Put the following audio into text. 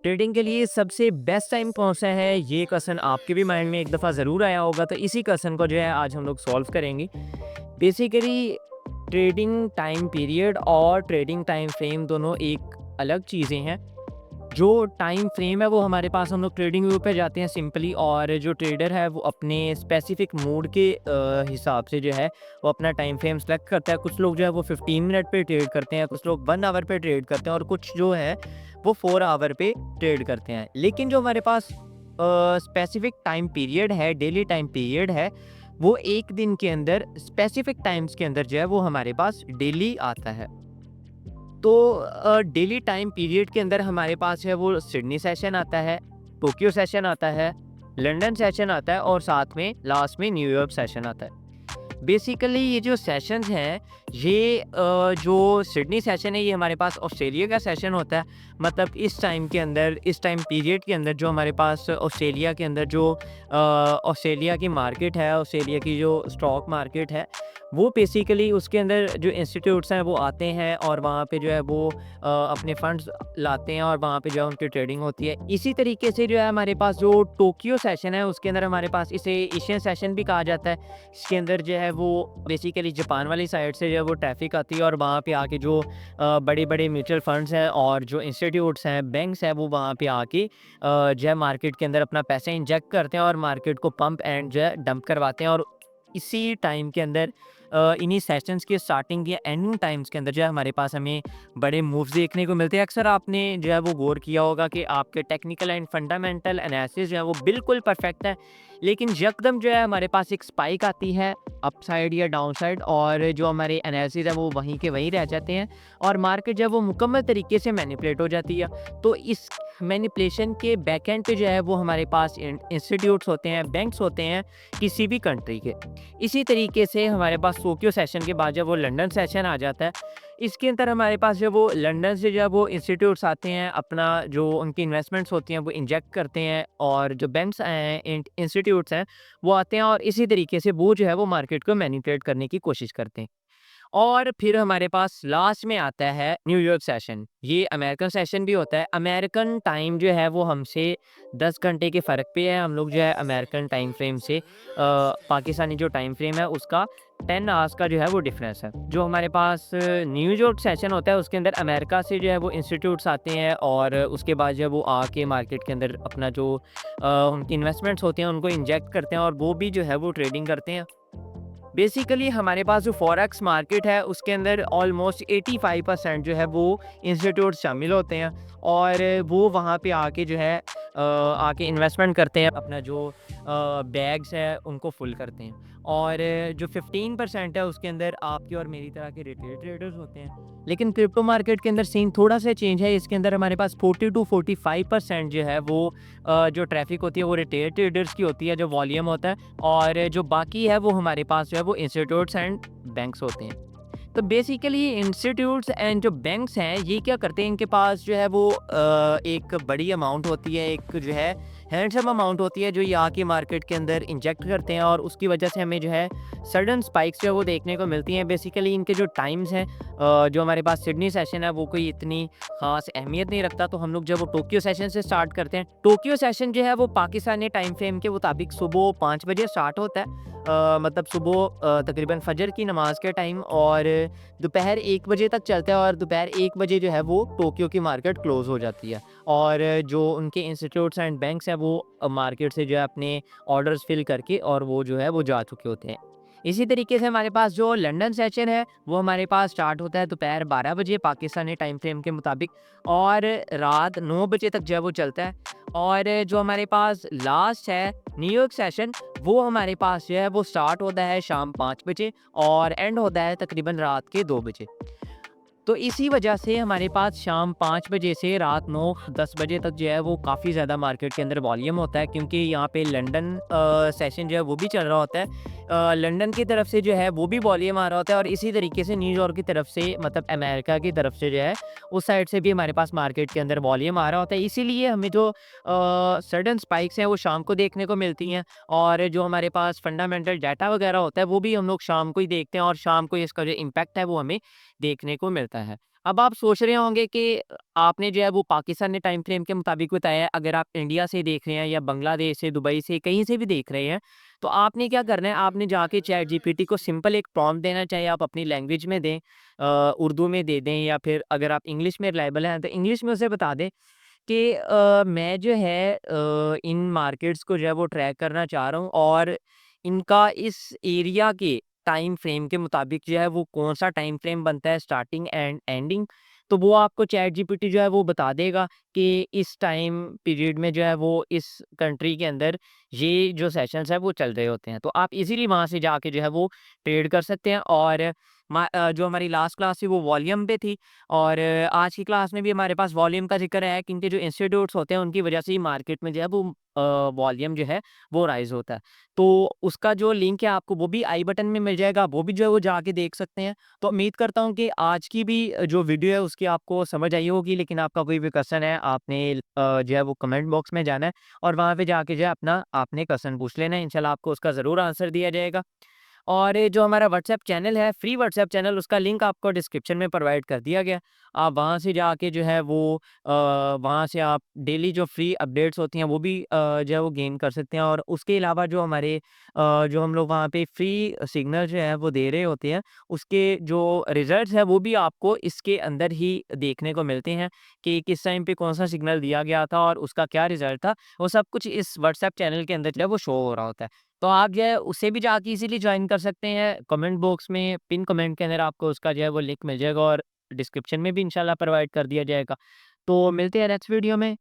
Trading के लिए सबसे बेस्ट टाइम कौन-सा है, ये क्वेश्चन आपके भी माइंड में एक दफ़ा ज़रूर आया होगा, तो इसी क्वेश्चन को जो है आज हम लोग सॉल्व करेंगे। बेसिकली ट्रेडिंग टाइम पीरियड और ट्रेडिंग टाइम फ्रेम दोनों एक अलग चीज़ें हैं। जो टाइम फ्रेम है वो हमारे पास हम लोग ट्रेडिंग व्यू पे जाते हैं सिंपली, और जो ट्रेडर है वो अपने स्पेसिफिक मूड के हिसाब से जो है वो अपना टाइम फ्रेम सेलेक्ट करता है। कुछ लोग जो है वो 15 मिनट पे ट्रेड करते हैं, कुछ लोग 1 आवर पे ट्रेड करते हैं, और कुछ जो है वो 4 आवर पे ट्रेड करते हैं। लेकिन जो हमारे पास स्पेसिफिक टाइम पीरियड है, डेली टाइम पीरियड है, वो एक दिन के अंदर स्पेसिफिक टाइम्स के अंदर जो है वो हमारे पास डेली आता है। तो डेली टाइम पीरियड के अंदर हमारे पास है वो सिडनी सेशन आता है, टोक्यो सेशन आता है, लंदन सेशन आता है, और साथ में लास्ट में न्यूयॉर्क सेशन आता है। बेसिकली ये जो सेशंस हैं, ये जो सिडनी सेशन है, ये हमारे पास ऑस्ट्रेलिया का सेशन होता है। मतलब इस टाइम के अंदर, इस टाइम पीरियड के अंदर जो हमारे पास ऑस्ट्रेलिया के अंदर जो ऑस्ट्रेलिया की मार्केट है, ऑस्ट्रेलिया की जो स्टॉक मार्केट है, वो बेसिकली उसके अंदर जो इंस्टीट्यूट्स हैं वो आते हैं, और वहाँ पे जो है वो अपने फंड्स लाते हैं, और वहाँ पे जो है उनकी ट्रेडिंग होती है। इसी तरीके से जो है हमारे पास जो टोक्यो सेशन है, उसके अंदर हमारे पास इसे एशियन सेशन भी कहा जाता है। इसके अंदर जो है वो बेसिकली जापान वाली साइड से जो है वो ट्रैफिक आती है, और वहाँ पे आके जो बड़े-बड़े म्यूचुअल फंड्स हैं और जो इंस्टीट्यूट्स हैं, बैंक्स हैं, वो वहाँ पे आके जो है मार्केट के अंदर अपना पैसा इंजेक्ट करते हैं, और मार्केट को पंप एंड जो है डंप करवाते हैं। और इसी टाइम के अंदर इन्हीं सेशंस के स्टार्टिंग या एंडिंग टाइम्स के अंदर जो है हमारे पास हमें बड़े मूव्स देखने को मिलते हैं। अक्सर आपने जो है वो गौर किया होगा कि आपके टेक्निकल एंड फंडामेंटल एनालिसिस जो है वो बिल्कुल परफेक्ट है, लेकिन यकदम जो है हमारे पास एक स्पाइक आती है अप साइड या डाउन साइड, और जो हमारे एनालिसिस है वो वहीं के वहीं रह जाते हैं, और मार्केट जो है वो मुकम्मल तरीके से मैनिपुलेट हो जाती है। तो इस मैनिपुलेशन के बैक एंड पे जो है वो हमारे पास इंस्टीट्यूट्स होते हैं, बैंक्स होते हैं किसी भी कंट्री के। इसी तरीके से हमारे पास टोक्यो सेशन के बाद जब वो लंदन सेशन आ जाता है, इसके अंदर हमारे पास जो वो लंदन से जब वो इंस्टीट्यूट्स आते हैं, अपना जो उनकी इन्वेस्टमेंट्स होती हैं वो इंजेक्ट करते हैं, और जो बैंक्स हैं, इंस्टीट्यूट्स हैं, वो आते हैं, और इसी तरीके से वो जो है वो मार्केट को मैनिपुलेट करने की कोशिश करते हैं। और फिर हमारे पास लास्ट में आता है न्यूयॉर्क सेशन। ये अमेरिकन सेशन भी होता है। अमेरिकन टाइम जो है वो हमसे 10 घंटे के फ़र्क पे है। हम लोग जो है अमेरिकन टाइम फ्रेम से पाकिस्तानी जो टाइम फ्रेम है उसका 10 आवर्स का जो है वो डिफरेंस है। जो हमारे पास न्यूयॉर्क सेशन होता है उसके अंदर अमेरिका से जो है वो इंस्टीट्यूट्स आते हैं, और उसके बाद जो है वो आके मार्केट के अंदर अपना जो उनकी इन्वेस्टमेंट्स होती हैं उनको इंजेक्ट करते हैं, और वो भी जो है वो ट्रेडिंग करते हैं। बेसिकली हमारे पास जो फॉरेक्स मार्केट है उसके अंदर ऑलमोस्ट 85% जो है वो इंस्टीट्यूट शामिल होते हैं, और वो वहाँ पे आके जो है आके इन्वेस्टमेंट करते हैं, अपना जो बैग्स है उनको फुल करते हैं। और जो 15% है उसके अंदर आपकी और मेरी तरह के रिटेल ट्रेडर्स होते हैं। लेकिन क्रिप्टो मार्केट के अंदर सीन थोड़ा सा चेंज है। इसके अंदर हमारे पास 40 टू 45% जो है वो जो ट्रैफिक होती है वो रिटेल ट्रेडर्स की होती है, जो वॉल्यूम होता है, और जो बाकी है वो हमारे पास जो है वो इंस्टीट्यूट्स एंड बैंक्स होते हैं। तो बेसिकली इंस्टीट्यूट्स एंड जो बैंक्स हैं ये क्या करते हैं, इनके पास जो है वो एक बड़ी अमाउंट होती है, एक जो है हैंडसम अमाउंट होती है, जो ये आके मार्केट के अंदर इंजेक्ट करते हैं, और उसकी वजह से हमें जो है सडन स्पाइक्स जो है वो देखने को मिलती हैं। बेसिकली इनके जो टाइम्स हैं, जो हमारे पास सिडनी सेशन है वो कोई इतनी खास अहमियत नहीं रखता, तो हम लोग जब वो टोक्यो सेशन से स्टार्ट करते हैं। टोक्यो सेशन जो है वो पाकिस्तानी टाइम फ्रेम के मुताबिक सुबह 5 बजे स्टार्ट होता है। मतलब सुबह तकरीबन फजर की नमाज के टाइम, और दोपहर 1 बजे तक चलता है, और दोपहर 1 बजे जो है वो टोक्यो की मार्केट क्लोज़ हो जाती है, और जो उनके इंस्टीट्यूट्स एंड बैंक्स हैं वो मार्केट से जो है अपने ऑर्डर्स फिल करके और वो जो है वो जा चुके होते हैं। इसी तरीके से हमारे पास जो लंदन सेशन है वो हमारे पास स्टार्ट होता है दोपहर 12 बजे पाकिस्तानी टाइम फ्रेम के मुताबिक, और रात 9 बजे तक जो है वो चलता है। और जो हमारे पास लास्ट है न्यूयॉर्क सेशन, वो हमारे पास जो है वो स्टार्ट होता है शाम 5 बजे, और एंड होता है तकरीबन रात के 2 बजे। तो इसी वजह से हमारे पास शाम 5 बजे से रात 9-10 बजे तक जो है वो काफ़ी ज़्यादा मार्केट के अंदर वॉल्यूम होता है, क्योंकि यहाँ पे लंदन सेशन जो है वो भी चल रहा होता है। लंदन की तरफ से जो है वो भी वॉल्यूम आ रहा होता है, और इसी तरीके से न्यूयॉर्क की तरफ से, मतलब अमेरिका की तरफ से जो है उस साइड से भी हमारे पास मार्केट के अंदर वॉल्यूम आ रहा होता है। इसीलिए हमें जो सडन स्पाइक्स हैं वो शाम को देखने को मिलती हैं, और जो हमारे पास फंडामेंटल डाटा वगैरह होता है वो भी हम लोग शाम को ही देखते हैं, और शाम को इसका जो इम्पैक्ट है वो हमें देखने को मिलता है। अब आप सोच रहे होंगे कि आपने जो है वो पाकिस्तान ने टाइम फ्रेम के मुताबिक बताया है, अगर आप इंडिया से देख रहे हैं या बांग्लादेश से, दुबई से, कहीं से भी देख रहे हैं, तो आपने क्या करना है, आपने जाके चैट जीपीटी को सिंपल एक प्रॉम्प्ट देना, चाहे आप अपनी लैंग्वेज में दें, उर्दू में दे दें, या फिर अगर आप इंग्लिश में रिलायबल हैं, तो इंग्लिश में उसे बता दें कि मैं जो है इन मार्केट्स को जो है वो ट्रैक करना चाह रहा हूँ, और इनका इस एरिया के टाइम फ्रेम के मुताबिक जो है वो कौन-सा टाइम फ्रेम बनता है, स्टार्टिंग एंड एंडिंग। तो वो आपको चैट जीपीटी जो है वो बता देगा कि इस टाइम पीरियड में जो है वो इस कंट्री के अंदर ये जो सेशंस हैं वो चल रहे होते हैं। तो आप इज़िली वहाँ से जाके जो है वो ट्रेड कर सकते हैं। और जो हमारी लास्ट क्लास थी वो वॉल्यूम पे थी, और आज की क्लास में भी हमारे पास वॉल्यूम का ज़िक्र है, क्योंकि जो इंस्टीट्यूट्स होते हैं उनकी वजह से ही मार्केट में जो है वो वॉल्यूम जो है वो राइज़ होता है। तो उसका जो लिंक है आपको वो भी आई बटन में मिल जाएगा, वो भी जो है वो जाके देख सकते हैं। तो उम्मीद करता हूँ कि आज की भी जो वीडियो है उसकी आपको समझ आई होगी, लेकिन आपका कोई भी क्वेश्चन है, आपने जो है वो कमेंट बॉक्स में जाना है और वहाँ पे जाके जो है अपना आपने क्वेश्चन पूछ लेना है। इंशाल्लाह आपको उसका ज़रूर आंसर दिया जाएगा। और ये जो हमारा व्हाट्सएप चैनल है, फ्री व्हाट्सएप चैनल, उसका लिंक आपको डिस्क्रिप्शन में प्रोवाइड कर दिया गया। आप वहाँ से जाके जो है वो वहाँ से आप डेली जो फ्री अपडेट्स होती हैं वो भी जो है वो गेन कर सकते हैं। और उसके अलावा जो हमारे जो हम लोग वहाँ पे फ्री सिग्नल जो है वो दे रहे होते हैं, उसके जो रिज़ल्ट्स हैं वो भी आपको इसके अंदर ही देखने को मिलते हैं कि किस टाइम पे कौन-सा सिग्नल दिया गया था और उसका क्या रिज़ल्ट था। वो सब कुछ इस व्हाट्सएप चैनल के अंदर जो है वो शो हो रहा होता है। तो आप जो है उसे भी जाके इज़िली जॉइन कर सकते हैं। कमेंट बॉक्स में पिन कमेंट के अंदर आपको उसका जो है वो लिंक मिल जाएगा, और डिस्क्रिप्शन में भी इंशाल्लाह प्रोवाइड कर दिया जाएगा। तो मिलते हैं नेक्स्ट वीडियो में।